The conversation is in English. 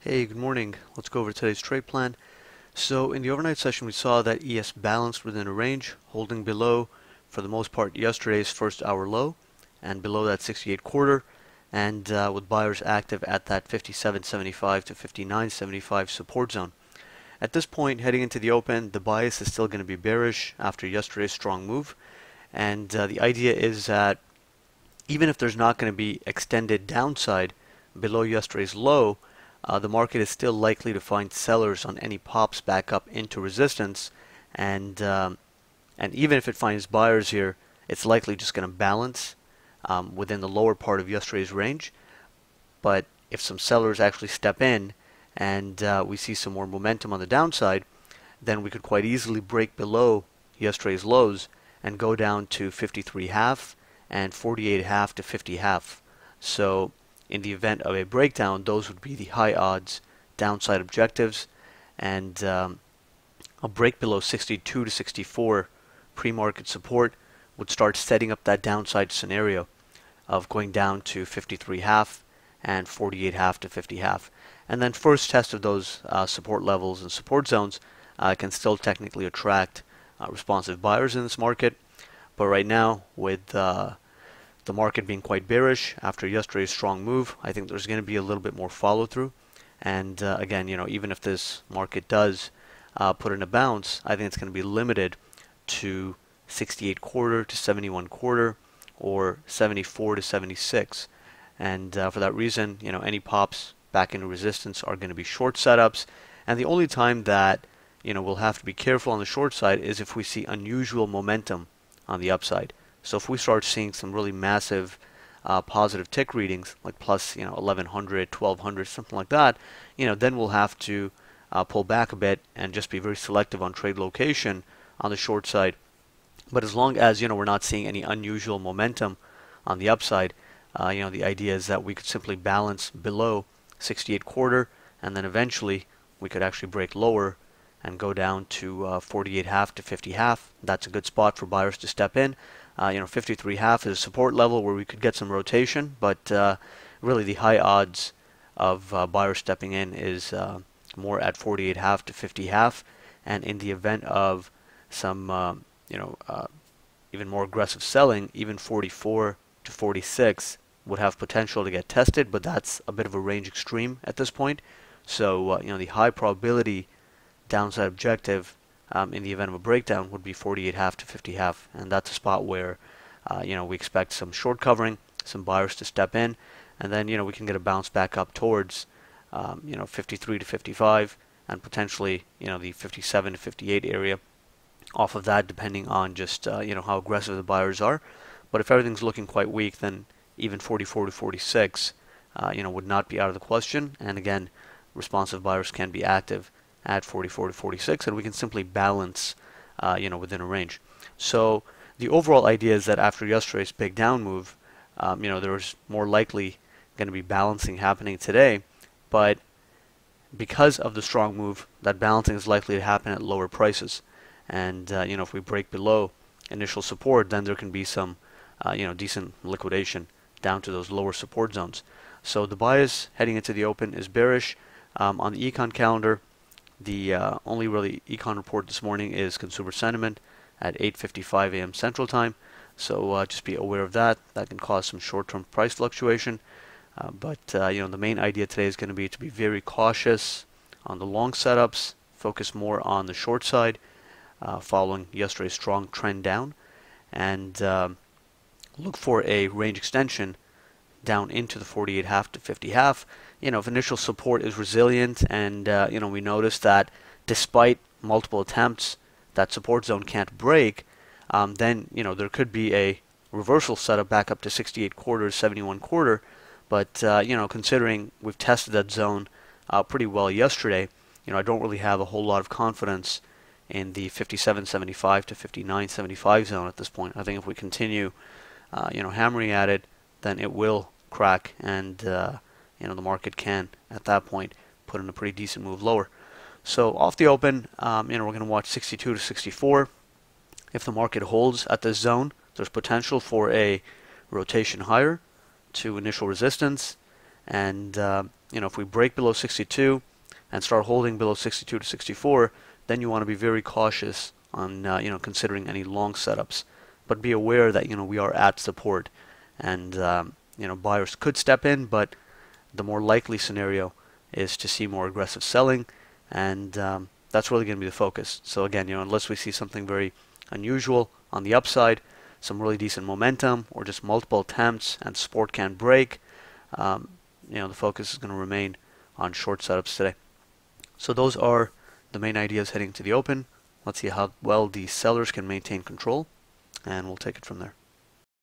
Hey, good morning. Let's go over today's trade plan. So in the overnight session, we saw that ES balanced within a range, holding below, for the most part, yesterday's first hour low, and below that 68 quarter, and with buyers active at that 57.75 to 59.75 support zone. At this point, heading into the open, the bias is still going to be bearish after yesterday's strong move, and the idea is that even if there's not going to be extended downside below yesterday's low, the market is still likely to find sellers on any pops back up into resistance, and even if it finds buyers here, it's likely just going to balance within the lower part of yesterday's range. But if some sellers actually step in and we see some more momentum on the downside, then we could quite easily break below yesterday's lows and go down to 53.5 and 48.5 to 50.5. So in the event of a breakdown, those would be the high odds downside objectives, and a break below 62 to 64 pre-market support would start setting up that downside scenario of going down to 53.5 and 48.5 to 50.5. And then first test of those support levels and support zones can still technically attract responsive buyers in this market. But right now, with the market being quite bearish after yesterday's strong move, I think there's going to be a little bit more follow through. And again, even if this market does put in a bounce, I think it's going to be limited to 68 quarter to 71 quarter or 74 to 76. And for that reason, any pops back into resistance are going to be short setups. And the only time that we'll have to be careful on the short side is if we see unusual momentum on the upside. So if we start seeing some really massive positive tick readings, like plus 1100, 1200, something like that, then we'll have to pull back a bit and just be very selective on trade location on the short side. But as long as we're not seeing any unusual momentum on the upside, the idea is that we could simply balance below 68 quarter, and then eventually we could actually break lower and go down to 48 half to 50 half. That's a good spot for buyers to step in. 53 half is a support level where we could get some rotation, but really the high odds of buyers stepping in is more at 48 half to 50 half, and in the event of some even more aggressive selling, even 44 to 46 would have potential to get tested, but that's a bit of a range extreme at this point. So the high probability downside objective in the event of a breakdown would be 48 half to 50 half, and that's a spot where we expect some short covering, some buyers to step in, and then we can get a bounce back up towards 53 to 55 and potentially the 57 to 58 area off of that, depending on just how aggressive the buyers are. But if everything's looking quite weak, then even 44 to 46 would not be out of the question. And again, responsive buyers can be active at 44 to 46, and we can simply balance within a range. So the overall idea is that after yesterday's big down move, there's more likely going to be balancing happening today, but because of the strong move, that balancing is likely to happen at lower prices. And if we break below initial support, then there can be some decent liquidation down to those lower support zones. So the bias heading into the open is bearish. On the econ calendar, the only really econ report this morning is consumer sentiment at 8:55 a.m. Central Time. So just be aware of that. That can cause some short-term price fluctuation. But the main idea today is going to be very cautious on the long setups, focus more on the short side, following yesterday's strong trend down, and look for a range extension down into the 48 half to 50 half. If initial support is resilient and we notice that despite multiple attempts that support zone can't break, then there could be a reversal setup back up to 68 quarters, 71 quarter. But considering we've tested that zone pretty well yesterday, I don't really have a whole lot of confidence in the 57.75 to 59.75 zone at this point. I think if we continue hammering at it, then it will crack, and the market can at that point put in a pretty decent move lower. So off the open, we're going to watch 62 to 64. If the market holds at this zone, there's potential for a rotation higher to initial resistance, and if we break below 62 and start holding below 62 to 64, then you want to be very cautious on considering any long setups. But be aware that we are at support, and buyers could step in, but the more likely scenario is to see more aggressive selling, and that's really going to be the focus. So again, unless we see something very unusual on the upside, some really decent momentum, or just multiple attempts and support can break, the focus is going to remain on short setups today. So those are the main ideas heading to the open. Let's see how well the sellers can maintain control, and we'll take it from there.